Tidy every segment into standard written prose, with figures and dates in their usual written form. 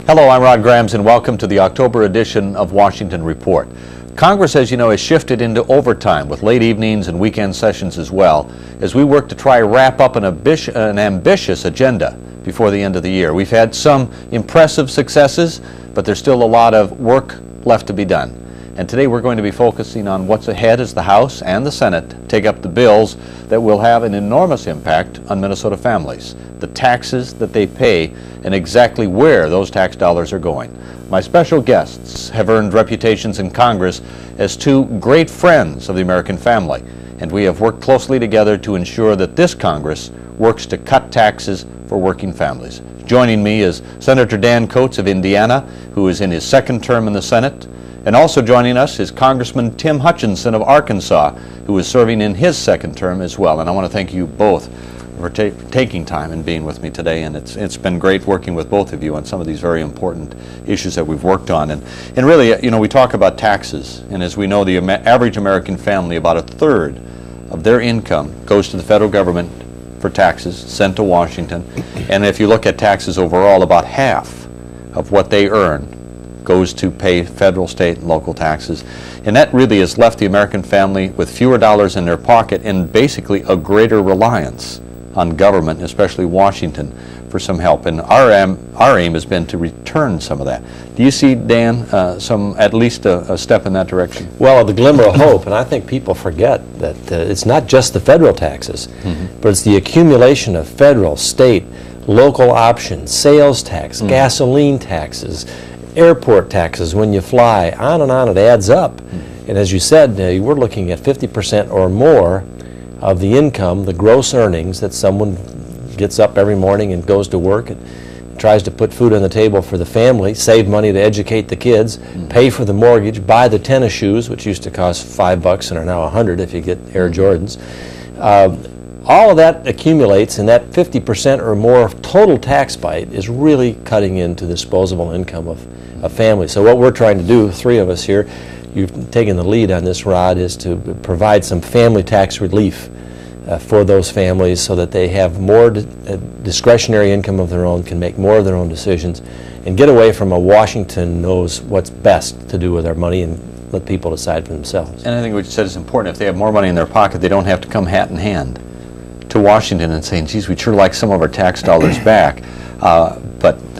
Hello, I'm Rod Grams, and welcome to the October edition of Washington Report. Congress, as you know, has shifted into overtime with late evenings and weekend sessions as well, as we work to try to wrap up an ambitious agenda before the end of the year. We've had some impressive successes, but there's still a lot of work left to be done. And today we're going to be focusing on what's ahead as the House and the Senate take up the bills that will have an enormous impact on Minnesota families, the taxes that they pay, and exactly where those tax dollars are going. My special guests have earned reputations in Congress as two great friends of the American family, and we have worked closely together to ensure that this Congress works to cut taxes for working families. Joining me is Senator Dan Coats of Indiana, who is in his second term in the Senate. And also joining us is Congressman Tim Hutchinson of Arkansas, who is serving in his second term as well. And I want to thank you both for taking time and being with me today. And it's been great working with both of you on some of these very important issues that we've worked on. And really, you know, we talk about taxes. And as we know, the average American family, about a third of their income goes to the federal government for taxes sent to Washington. And if you look at taxes overall, about half of what they earn goes to pay federal, state, and local taxes. And that really has left the American family with fewer dollars in their pocket and basically a greater reliance on government, especially Washington, for some help. And our aim has been to return some of that. Do you see, Dan, at least a step in that direction? Well, the glimmer of hope, and I think people forget that it's not just the federal taxes, but it's the accumulation of federal, state, local options, sales tax, gasoline taxes, airport taxes when you fly, on and on, it adds up. And as you said, we're looking at 50% or more of the income, the gross earnings that someone gets up every morning and goes to work and tries to put food on the table for the family, save money to educate the kids, pay for the mortgage, buy the tennis shoes, which used to cost $5 and are now $100 if you get Air Jordans. All of that accumulates, and that 50% or more total tax bite is really cutting into the disposable income of families. So what we're trying to do, three of us here, you've taken the lead on this, Rod, is to provide some family tax relief for those families so that they have more discretionary income of their own, can make more of their own decisions, and get away from a Washington knows what's best to do with their money and let people decide for themselves. And I think what you said is important. If they have more money in their pocket, they don't have to come hat in hand to Washington and saying, geez, we'd sure like some of our tax dollars back.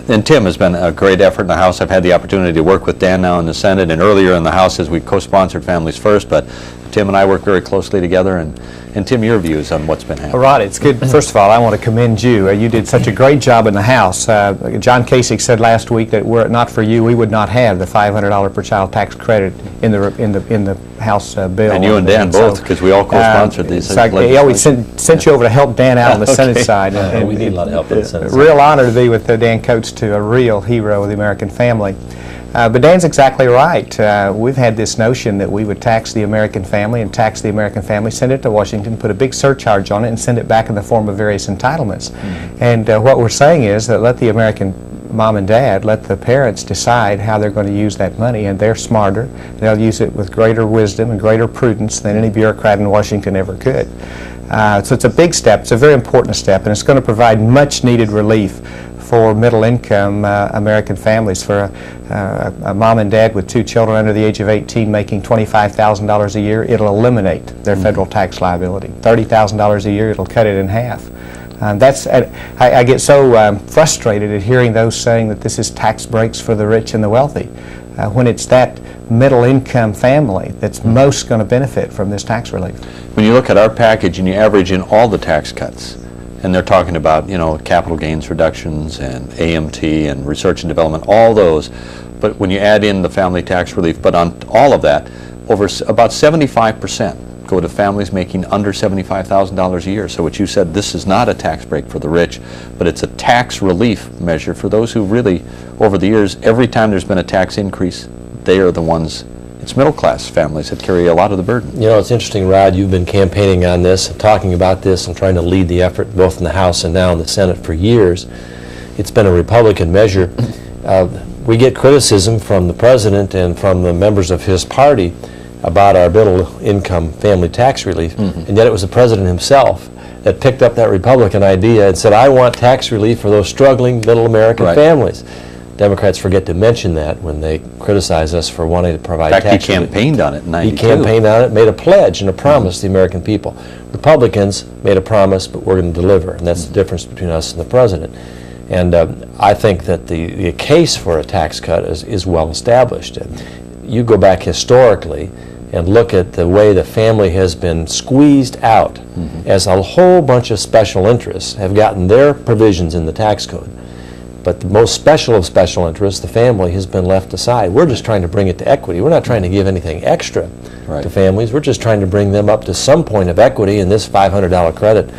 And Tim has been a great effort in the House. I've had the opportunity to work with Dan now in the Senate and earlier in the House as we co-sponsored Families First, but Tim and I work very closely together. And Tim, your views on what's been happening. Well, Rod, it's good. First of all, I want to commend you. You did such a great job in the House. John Kasich said last week that were it not for you, we would not have the $500 per child tax credit in the House bill. And you and Dan both, because we all co-sponsored these. Yeah, we sent you over to help Dan out on the Senate side. We need a lot of help on the Senate side. Real honor to be with Dan Coats, to a real hero of the American family. But Dan's exactly right. We've had this notion that we would tax the American family and tax the American family, send it to Washington, put a big surcharge on it, and send it back in the form of various entitlements. And what we're saying is that let the American mom and dad, let the parents decide how they're going to use that money, and they're smarter. They'll use it with greater wisdom and greater prudence than any bureaucrat in Washington ever could. So it's a big step. It's a very important step, and it's going to provide much needed relief for middle-income American families. For a mom and dad with two children under the age of 18 making $25,000 a year, it'll eliminate their federal tax liability. $30,000 a year, it'll cut it in half. I get so frustrated at hearing those saying that this is tax breaks for the rich and the wealthy, when it's that middle-income family that's most going to benefit from this tax relief. When you look at our package and you average in all the tax cuts, and they're talking about, you know, capital gains reductions and AMT and research and development, all those. But when you add in the family tax relief, but on all of that, about 75% go to families making under $75,000 a year. So what you said, this is not a tax break for the rich, but it's a tax relief measure for those who really, over the years, every time there's been a tax increase, they are the ones. It's middle-class families that carry a lot of the burden. You know, it's interesting, Rod, you've been campaigning on this, talking about this, and trying to lead the effort both in the House and now in the Senate for years. It's been a Republican measure. We get criticism from the President and from the members of his party about our middle-income family tax relief, and yet it was the President himself that picked up that Republican idea and said, I want tax relief for those struggling middle American families. Democrats forget to mention that when they criticize us for wanting to provide In fact, tax he relief. campaigned on it in '92. He campaigned on it, made a pledge and a promise to the American people. Republicans made a promise, but we're going to deliver, and that's the difference between us and the president. And I think that the case for a tax cut is well established. You go back historically and look at the way the family has been squeezed out as a whole bunch of special interests have gotten their provisions in the tax code. But the most special of special interests, the family, has been left aside. We're just trying to bring it to equity. We're not trying to give anything extra to families. We're just trying to bring them up to some point of equity, and this $500 credit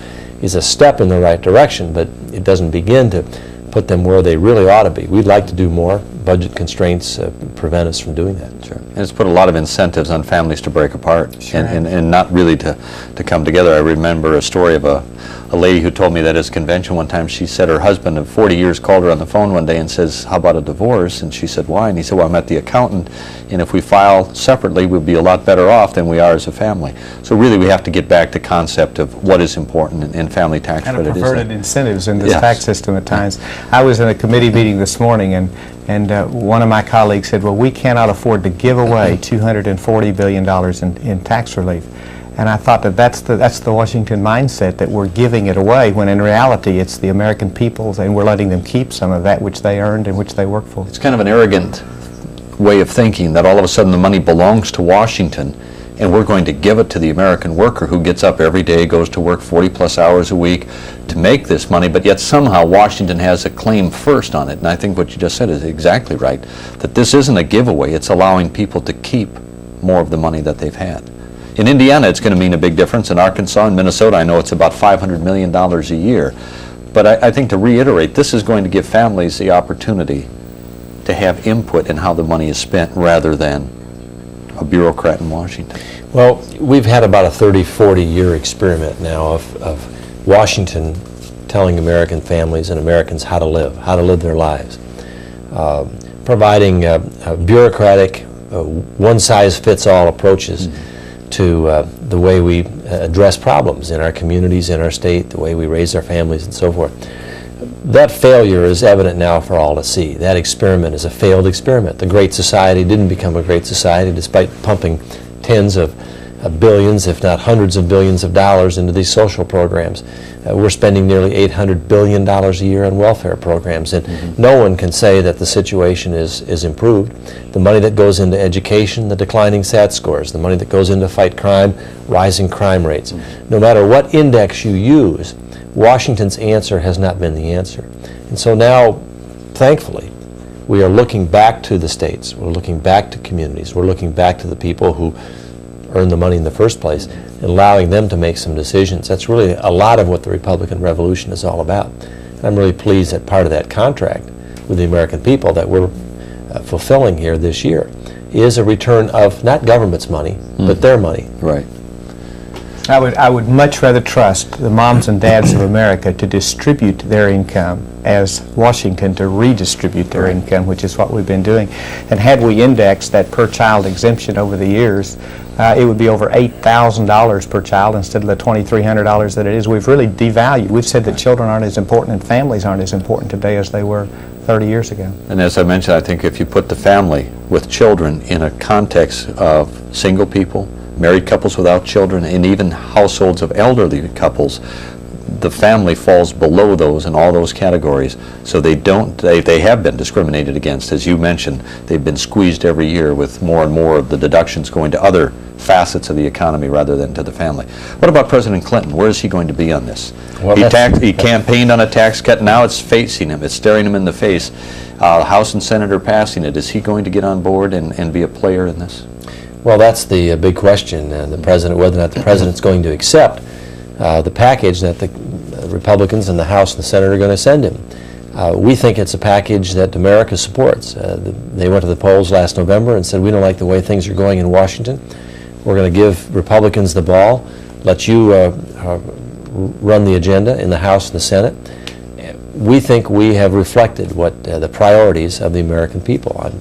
is a step in the right direction, but it doesn't begin to put them where they really ought to be. We'd like to do more. Budget constraints prevent us from doing that. Sure. And it's put a lot of incentives on families to break apart and not really to come together. I remember a story of a lady who told me that at his convention one time, she said her husband of 40 years called her on the phone one day and says, "How about a divorce?" And she said, "Why?" And he said, "Well, I'm at the accountant, and if we file separately, we'll be a lot better off than we are as a family." So really, we have to get back to concept of what is important, and family tax Kind of credit is perverted that. incentives in this Yes. tax system at times. I was in a committee meeting this morning, and one of my colleagues said, "Well, we cannot afford to give away $240 billion in tax relief." And I thought that's the Washington mindset, that we're giving it away, when in reality it's the American people's, and we're letting them keep some of that which they earned and which they worked for. It's kind of an arrogant way of thinking that all of a sudden the money belongs to Washington and we're going to give it to the American worker who gets up every day, goes to work 40-plus hours a week to make this money, but yet somehow Washington has a claim first on it. And I think what you just said is exactly right, that this isn't a giveaway, it's allowing people to keep more of the money that they've had. In Indiana, it's going to mean a big difference. In Arkansas and Minnesota, I know it's about $500 million a year. But I think, to reiterate, this is going to give families the opportunity to have input in how the money is spent rather than a bureaucrat in Washington. Well, we've had about a 30, 40-year experiment now of Washington telling American families and Americans how to live their lives, providing bureaucratic, one-size-fits-all approaches to the way we address problems in our communities, in our state, the way we raise our families, and so forth. That failure is evident now for all to see. That experiment is a failed experiment. The Great Society didn't become a great society despite pumping tens of billions, if not hundreds of billions of dollars into these social programs. We're spending nearly $800 billion a year on welfare programs, and no one can say that the situation is improved. The money that goes into education, the declining SAT scores, the money that goes into fight crime, rising crime rates. No matter what index you use, Washington's answer has not been the answer. And so now, thankfully, we are looking back to the states, we're looking back to communities, we're looking back to the people who earn the money in the first place, and allowing them to make some decisions. That's really a lot of what the Republican Revolution is all about. And I'm really pleased that part of that contract with the American people that we're fulfilling here this year is a return of not government's money, but their money. Right. I would much rather trust the moms and dads of America to distribute their income as Washington to redistribute their income, which is what we've been doing. And had we indexed that per child exemption over the years, it would be over $8,000 per child instead of the $2,300 that it is. We've really devalued. We've said that children aren't as important and families aren't as important today as they were 30 years ago. And as I mentioned, I think if you put the family with children in a context of single people, married couples without children, and even households of elderly couples, the family falls below those in all those categories. So they have been discriminated against. As you mentioned, they've been squeezed every year with more and more of the deductions going to other facets of the economy rather than to the family. What about President Clinton? Where is he going to be on this? Well, he campaigned on a tax cut. Now it's facing him. It's staring him in the face. House and Senate are passing it. Is he going to get on board and be a player in this? Well, that's the big question, the president, whether or not the president's going to accept the package that the Republicans in the House and the Senate are going to send him. We think it's a package that America supports. They went to the polls last November and said, we don't like the way things are going in Washington. We're going to give Republicans the ball, let you run the agenda in the House and the Senate. We think we have reflected what the priorities of the American people.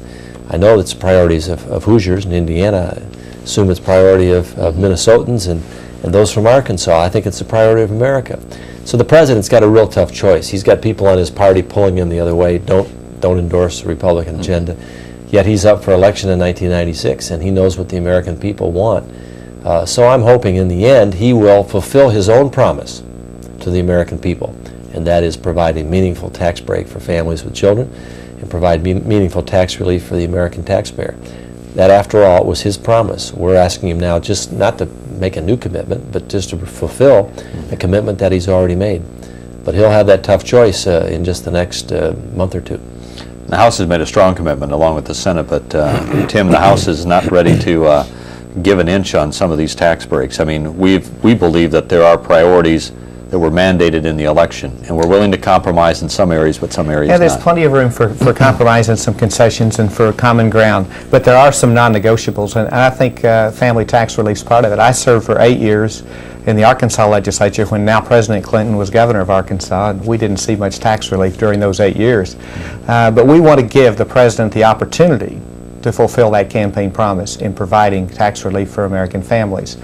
I know it's priorities of Hoosiers in Indiana. I assume it's priority of Minnesotans and those from Arkansas. I think it's a priority of America. So the president's got a real tough choice. He's got people on his party pulling him the other way. Don't don't endorse the Republican agenda. Yet he's up for election in 1996, and he knows what the American people want. So I'm hoping in the end he will fulfill his own promise to the American people, and that is provide a meaningful tax break for families with children and provide meaningful tax relief for the American taxpayer. That, after all, was his promise. We're asking him now just not to make a new commitment, but just to fulfill a commitment that he's already made. But he'll have that tough choice in just the next month or two. The House has made a strong commitment along with the Senate, but Tim, the House is not ready to give an inch on some of these tax breaks. I mean, we believe that there are priorities that were mandated in the election, and we're willing to compromise in some areas, but some areas Yeah, there's not. plenty of room for compromise and some concessions and for common ground, but there are some non-negotiables, and I think family tax relief is part of it. I served for 8 years in the Arkansas legislature when now President Clinton was governor of Arkansas, and we didn't see much tax relief during those 8 years. But we want to give the president the opportunity to fulfill that campaign promise in providing tax relief for American families.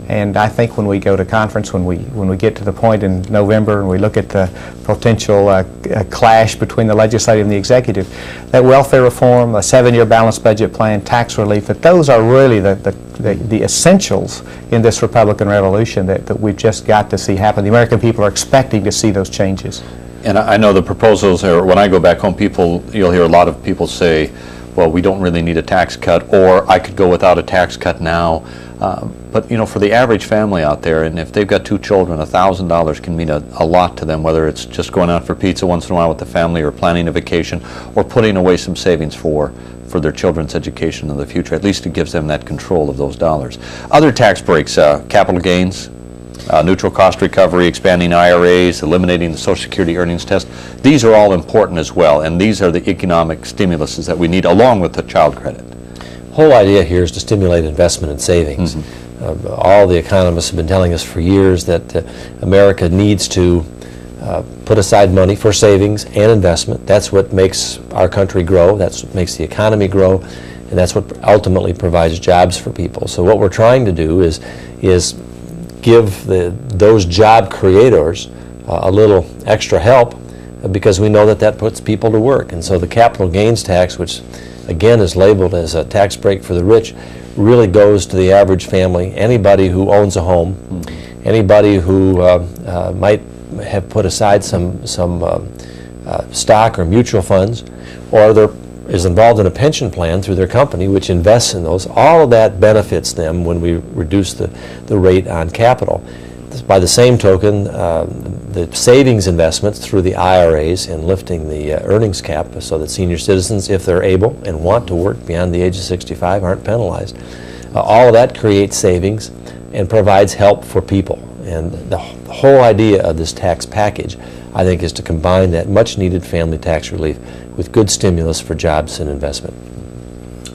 And I think when we go to conference, when we get to the point in November and we look at the potential clash between the legislative and the executive, that welfare reform, a 7-year balanced budget plan, tax relief, that those are really the essentials in this Republican revolution that we've just got to see happen. The American people are expecting to see those changes. And I know the proposals are, when I go back home, you'll hear a lot of people say, well, we don't really need a tax cut, or I could go without a tax cut now. But you know, for the average family out there, and if they've got 2 children, $1,000 can mean a lot to them, whether it's just going out for pizza once in a while with the family, or planning a vacation, or putting away some savings for their children's education in the future. At least it gives them that control of those dollars. Other tax breaks, capital gains, neutral cost recovery, expanding IRAs, eliminating the Social Security earnings test. These are all important as well, and these are the economic stimuluses that we need, along with the child credit. The whole idea here is to stimulate investment and savings. All the economists have been telling us for years that America needs to put aside money for savings and investment. That's what makes our country grow. That's what makes the economy grow, and that's what ultimately provides jobs for people. So what we're trying to do is give those job creators a little extra help, because we know that puts people to work. And so the capital gains tax, which again is labeled as a tax break for the rich, really goes to the average family, anybody who owns a home, anybody who might have put aside some stock or mutual funds, or is involved in a pension plan through their company which invests in those. All of that benefits them when we reduce the rate on capital. By the same token, the savings investments through the IRAs and lifting the earnings cap so that senior citizens, if they're able and want to work beyond the age of 65, aren't penalized. All of that creates savings and provides help for people. And the whole idea of this tax package, I think, is to combine that much-needed family tax relief with good stimulus for jobs and investment.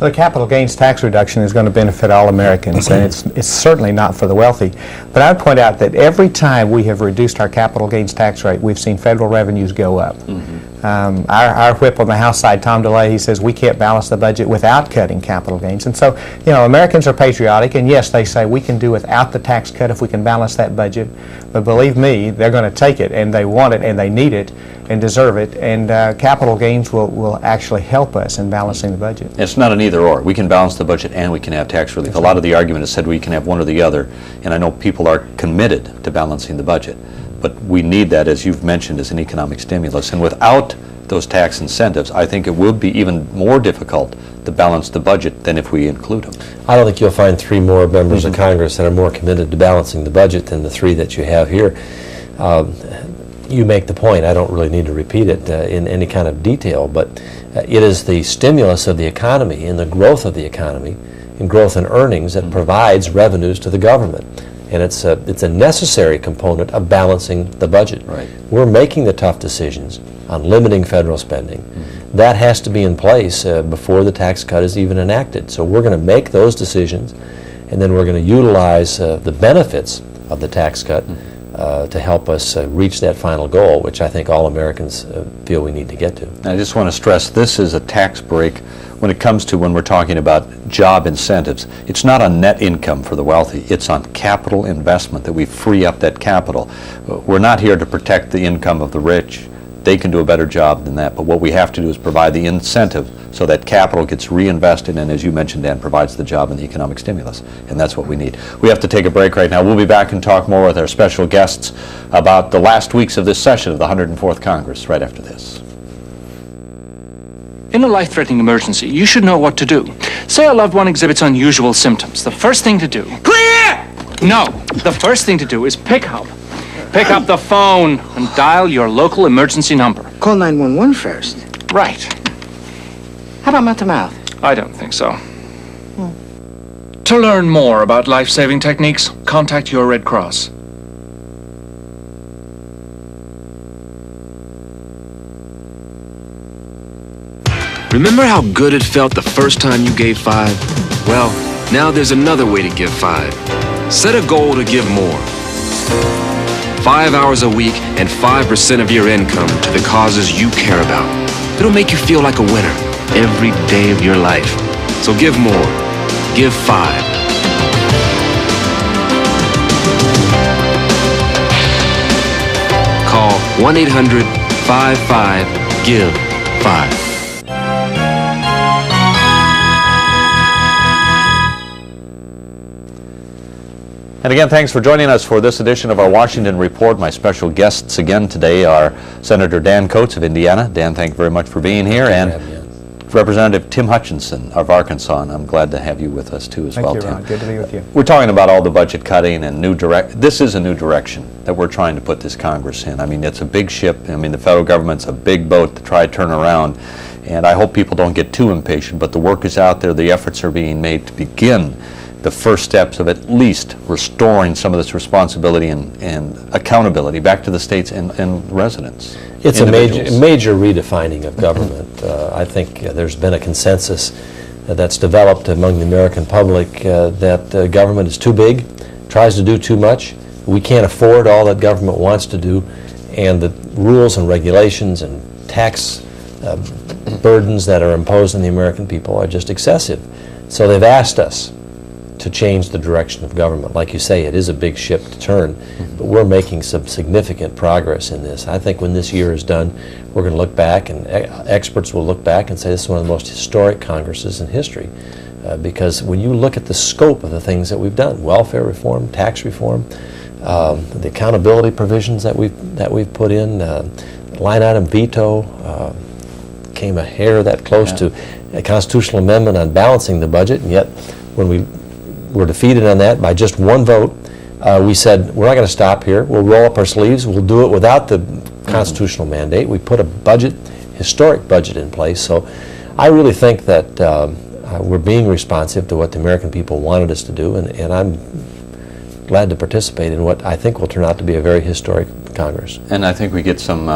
The capital gains tax reduction is going to benefit all Americans, and it's certainly not for the wealthy. But I would point out that every time we have reduced our capital gains tax rate, we've seen federal revenues go up. Our whip on the House side, Tom DeLay, he says we can't balance the budget without cutting capital gains. And so, you know, Americans are patriotic, and yes, they say we can do without the tax cut if we can balance that budget. But believe me, they're going to take it, and they want it, and they need it, and deserve it, and capital gains will actually help us in balancing the budget. It's not an either or. We can balance the budget and we can have tax relief. A lot of the argument is said we can have one or the other, and I know people are committed to balancing the budget, but we need that, as you've mentioned, as an economic stimulus. And without those tax incentives, I think it would be even more difficult to balance the budget than if we include them. I don't think you'll find 3 more members of Congress that are more committed to balancing the budget than the 3 that you have here. You make the point. I don't really need to repeat it in any kind of detail, but it is the stimulus of the economy and the growth of the economy and growth in earnings that provides revenues to the government. And it's a necessary component of balancing the budget. Right. We're making the tough decisions on limiting federal spending. That has to be in place before the tax cut is even enacted. So we're going to make those decisions, and then we're going to utilize the benefits of the tax cut to help us reach that final goal, which I think all Americans feel we need to get to. I just want to stress this is a tax break when it comes to when we're talking about job incentives. It's not on net income for the wealthy. It's on capital investment, that we free up that capital. We're not here to protect the income of the rich. They can do a better job than that. But what we have to do is provide the incentive so that capital gets reinvested and, as you mentioned, Dan, provides the job and the economic stimulus. And that's what we need. We have to take a break right now. We'll be back and talk more with our special guests about the last weeks of this session of the 104th Congress right after this. In a life-threatening emergency, you should know what to do. Say a loved one exhibits unusual symptoms. The first thing to do... Clear! No. The first thing to do is pick up the phone and dial your local emergency number. Call 911 first. Right. How about mouth-to-mouth? I don't think so. To learn more about life-saving techniques, contact your Red Cross. Remember how good it felt the first time you gave 5? Well, now there's another way to give 5. Set a goal to give more. 5 hours a week and 5% of your income to the causes you care about. It'll make you feel like a winner every day of your life. So give more. Give 5. Call 1-800-55-GIVE-5. And again, thanks for joining us for this edition of our Washington Report. My special guests again today are Senator Dan Coates of Indiana. Dan, thank you very much for being here. And Representative Tim Hutchinson of Arkansas. And I'm glad to have you with us too as well, Tim. Thank you, Ron. Good to be with you. We're talking about all the budget cutting and this is a new direction that we're trying to put this Congress in. I mean, it's a big ship. I mean, the federal government's a big boat to try to turn around. And I hope people don't get too impatient, but the work is out there. The efforts are being made to begin the first steps of at least restoring some of this responsibility and accountability back to the states and residents. It's a major redefining of government. I think there's been a consensus that's developed among the American public that government is too big, tries to do too much. We can't afford all that government wants to do, and the rules and regulations and tax burdens that are imposed on the American people are just excessive. So they've asked us to change the direction of government. Like you say, it is a big ship to turn, but we're making some significant progress in this. I think when this year is done, we're going to look back, and experts will look back and say this is one of the most historic Congresses in history, because when you look at the scope of the things that we've done, welfare reform, tax reform, the accountability provisions that we've put in, line item veto, came a hair that close to a constitutional amendment on balancing the budget, and yet when we were defeated on that by just one vote, we said we're not going to stop here. We'll roll up our sleeves. We'll do it without the constitutional mandate. We put a historic budget in place. So I really think that we're being responsive to what the American people wanted us to do, and I'm glad to participate in what I think will turn out to be a very historic Congress. And I think we get some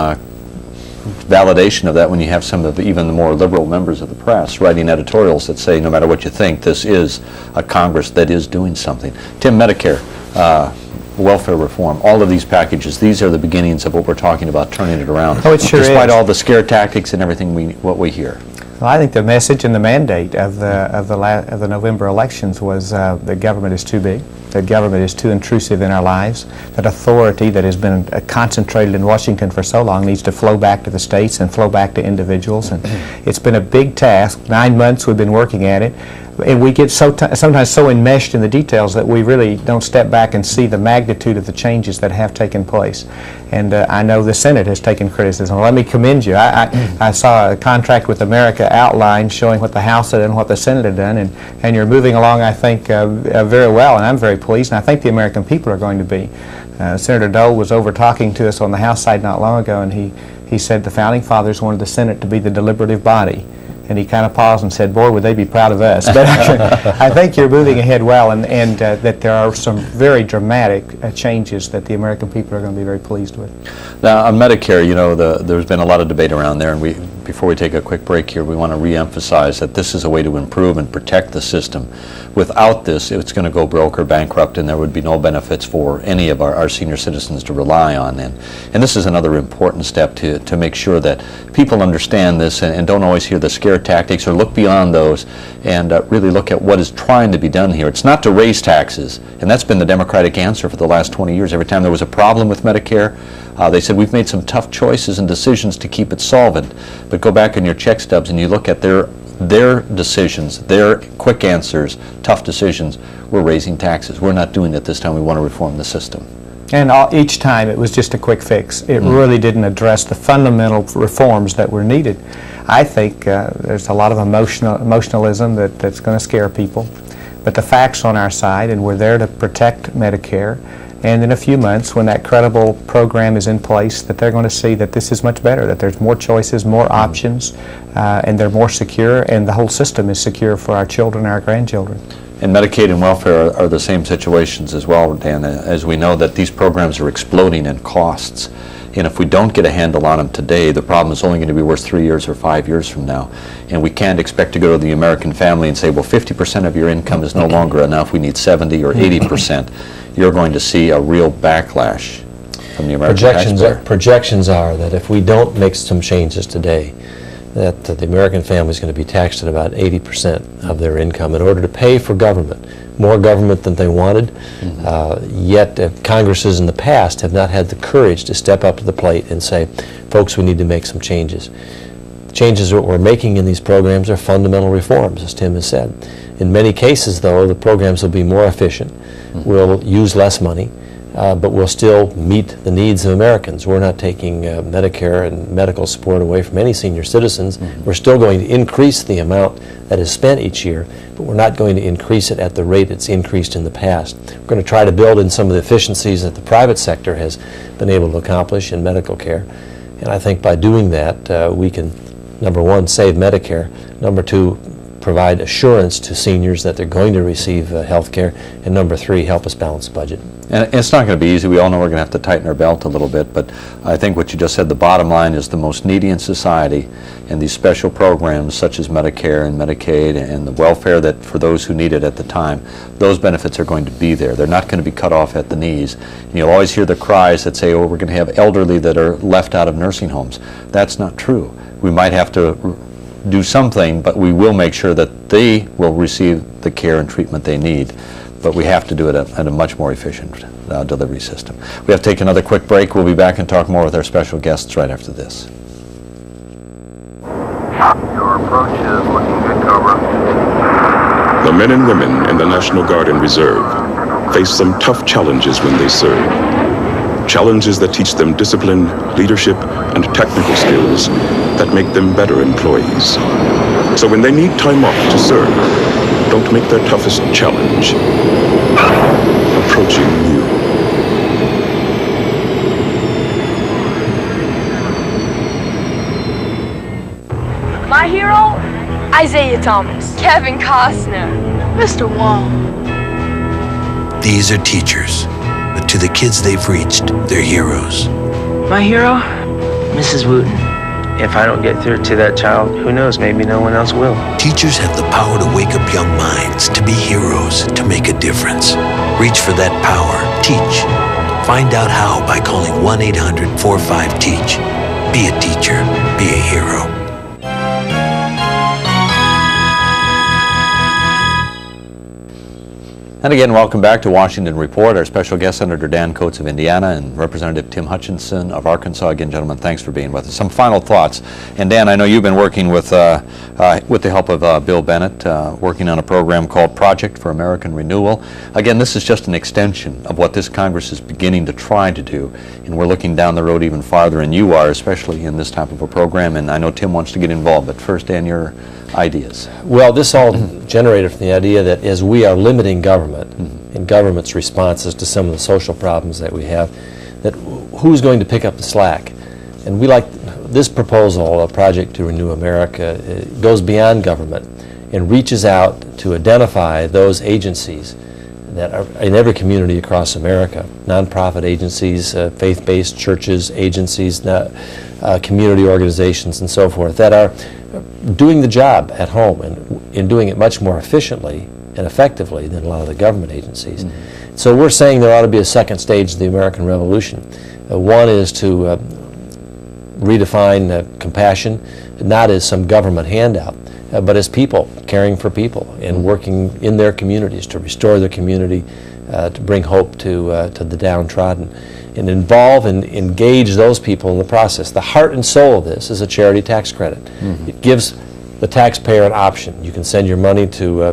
validation of that when you have some of even the more liberal members of the press writing editorials that say, no matter what you think, this is a Congress that is doing something. Tim, Medicare, welfare reform, all of these packages, these are the beginnings of what we're talking about, turning it around. Oh, it sure Despite is. all the scare tactics and everything what we hear. Well, I think the message and the mandate of the November elections was that government is too big, that government is too intrusive in our lives, that authority that has been concentrated in Washington for so long needs to flow back to the states and flow back to individuals. And it's been a big task. 9 months we've been working at it. And we get sometimes so enmeshed in the details that we really don't step back and see the magnitude of the changes that have taken place. And I know the Senate has taken criticism. Well, let me commend you. I saw a contract with America outlined showing what the House had done and what the Senate had done, and you're moving along, I think, very well, and I'm very pleased, and I think the American people are going to be. Senator Dole was over talking to us on the House side not long ago, and he said the Founding Fathers wanted the Senate to be the deliberative body. And he kind of paused and said, boy, would they be proud of us. But I think you're moving ahead well, and that there are some very dramatic changes that the American people are going to be very pleased with. Now, on Medicare, you know, there's been a lot of debate around there, and before we take a quick break here, we want to re-emphasize that this is a way to improve and protect the system. Without this, it's going to go broke or bankrupt, and there would be no benefits for any of our senior citizens to rely on. And this is another important step to make sure that people understand this and don't always hear the scare tactics or look beyond those and really look at what is trying to be done here. It's not to raise taxes, and that's been the Democratic answer for the last 20 years. Every time there was a problem with Medicare, They said, we've made some tough choices and decisions to keep it solvent, but go back on your check stubs and you look at their decisions, their quick answers, tough decisions. We're raising taxes. We're not doing it this time. We want to reform the system. And each time it was just a quick fix. It really didn't address the fundamental reforms that were needed. I think there's a lot of emotionalism that's going to scare people. But the facts on our side, and we're there to protect Medicare. And in a few months, when that credible program is in place, that they're going to see that this is much better, that there's more choices, more options, and they're more secure, and the whole system is secure for our children and our grandchildren. And Medicaid and welfare are the same situations as well, Dan, as we know that these programs are exploding in costs. And if we don't get a handle on them today, the problem is only going to be worse 3 years or 5 years from now. And we can't expect to go to the American family and say, well, 50% of your income is no longer enough. We need 70 or 80%. You're going to see a real backlash from the American taxpayer. Projections are that if we don't make some changes today, that the American family is going to be taxed at about 80% of their income in order to pay for government, more government than they wanted. Yet Congresses in the past have not had the courage to step up to the plate and say, folks, we need to make some changes. Changes that we're making in these programs are fundamental reforms, as Tim has said. In many cases, though, the programs will be more efficient. We'll use less money, but we'll still meet the needs of Americans. We're not taking Medicare and medical support away from any senior citizens. We're still going to increase the amount that is spent each year, but we're not going to increase it at the rate it's increased in the past. We're going to try to build in some of the efficiencies that the private sector has been able to accomplish in medical care. And I think by doing that, we can, number one, save Medicare, number two, provide assurance to seniors that they're going to receive health care, and number three, help us balance the budget. And it's not going to be easy. We all know we're going to have to tighten our belt a little bit, but I think what you just said, the bottom line is the most needy in society, and these special programs such as Medicare and Medicaid and the welfare that for those who need it at the time, those benefits are going to be there. They're not going to be cut off at the knees. And you'll always hear the cries that say, oh, we're going to have elderly that are left out of nursing homes. That's not true. We might have to do something, but we will make sure that they will receive the care and treatment they need. But we have to do it at a much more efficient delivery system. We have to take another quick break. We'll be back and talk more with our special guests right after this. Your approach is looking good, Cobra. The men and women in the National Guard and Reserve face some tough challenges when they serve. Challenges that teach them discipline, leadership, and technical skills that make them better employees. So when they need time off to serve, don't make their toughest challenge approaching you. My hero? Isaiah Thomas. Kevin Costner. Mr. Wong. These are teachers, but to the kids they've reached, they're heroes. My hero? Mrs. Wooten. If I don't get through to that child, who knows, maybe no one else will. Teachers have the power to wake up young minds, to be heroes, to make a difference. Reach for that power. Teach. Find out how by calling 1-800-45-TEACH. Be a teacher. Be a hero. And again, welcome back to Washington Report. Our special guest, Senator Dan Coats of Indiana and Representative Tim Hutchinson of Arkansas. Again, gentlemen, thanks for being with us. Some final thoughts. And Dan, I know you've been working with the help of Bill Bennett, working on a program called Project for American Renewal. Again, this is just an extension of what this Congress is beginning to try to do. And we're looking down the road even farther, and you are, especially in this type of a program. And I know Tim wants to get involved. But first, Dan, your ideas. Well, this all generated from the idea that as we are limiting government and government's responses to some of the social problems that we have, that who's going to pick up the slack? And we like this proposal, a Project to Renew America, goes beyond government and reaches out to identify those agencies that are in every community across America, nonprofit agencies, faith-based churches, agencies, community organizations, and so forth, that are doing the job at home and in doing it much more efficiently and effectively than a lot of the government agencies. So we're saying there ought to be a second stage of the American Revolution. One is to redefine compassion, not as some government handout, but as people, caring for people and working in their communities to restore their community, to bring hope to the downtrodden. and involve and engage those people in the process. The heart and soul of this is a charity tax credit. It gives the taxpayer an option. You can send your money to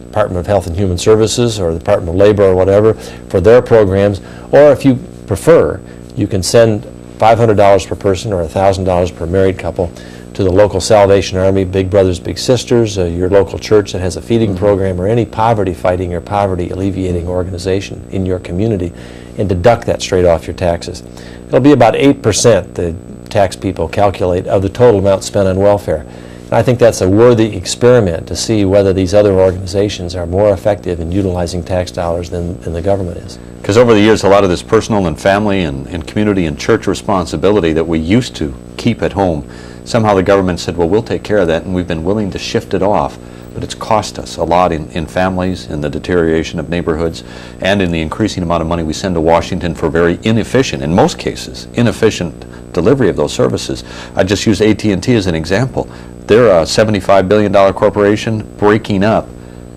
Department of Health and Human Services or the Department of Labor or whatever for their programs, or if you prefer, you can send $500 per person or $1,000 per married couple to the local Salvation Army, Big Brothers Big Sisters, your local church that has a feeding program, or any poverty fighting or poverty alleviating organization in your community, and deduct that straight off your taxes. It'll be about 8%, the tax people calculate, of the total amount spent on welfare. And I think that's a worthy experiment to see whether these other organizations are more effective in utilizing tax dollars than the government is. Because over the years, a lot of this personal and family and community and church responsibility that we used to keep at home, somehow the government said, well, we'll take care of that, and we've been willing to shift it off. But it's cost us a lot in families, in the deterioration of neighborhoods, and in the increasing amount of money we send to Washington for very inefficient, in most cases, inefficient delivery of those services. I just use AT&T as an example. They're a $75 billion corporation breaking up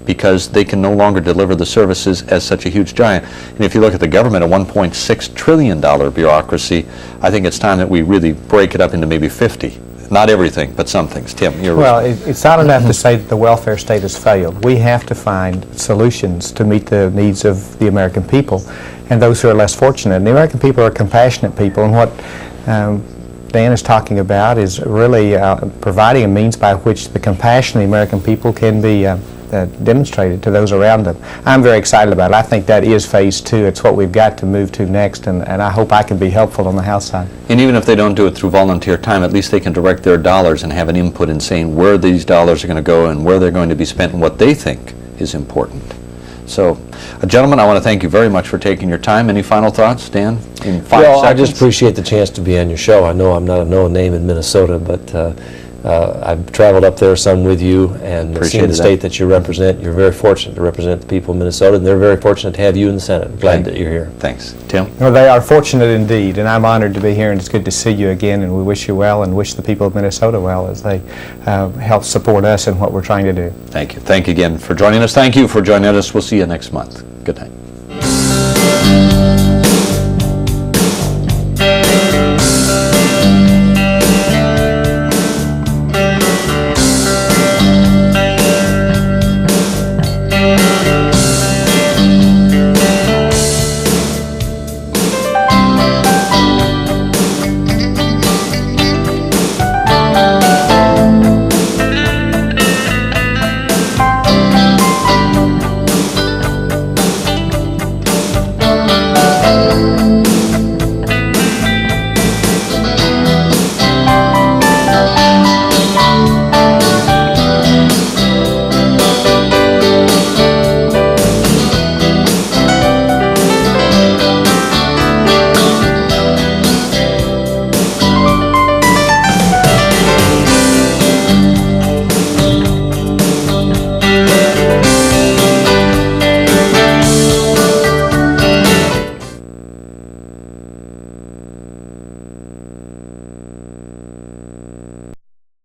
because they can no longer deliver the services as such a huge giant. And if you look at the government, a $1.6 trillion bureaucracy, I think it's time that we really break it up into maybe 50. Not everything, but some things. Tim, you're Well, it's not enough to say that the welfare state has failed. We have to find solutions to meet the needs of the American people and those who are less fortunate. And the American people are compassionate people, and what Dan is talking about is really providing a means by which the compassion of the American people can be demonstrated to those around them. I'm very excited about it. I think that is phase two. It's what we've got to move to next, and I hope I can be helpful on the House side. And even if they don't do it through volunteer time, at least they can direct their dollars and have an input in saying where these dollars are going to go and where they're going to be spent and what they think is important. So, gentlemen, I want to thank you very much for taking your time. Any final thoughts, Dan, in 5 Well, seconds? I just appreciate the chance to be on your show. I know I'm not a known name in Minnesota, but I've traveled up there some with you and seen the state that you represent. You're very fortunate to represent the people of Minnesota, and they're very fortunate to have you in the Senate. Glad that you're here. Thanks. Tim? Well, they are fortunate indeed, and I'm honored to be here, and it's good to see you again, and we wish you well and wish the people of Minnesota well as they help support us in what we're trying to do. Thank you. Thank you again for joining us. Thank you for joining us. We'll see you next month. Good night.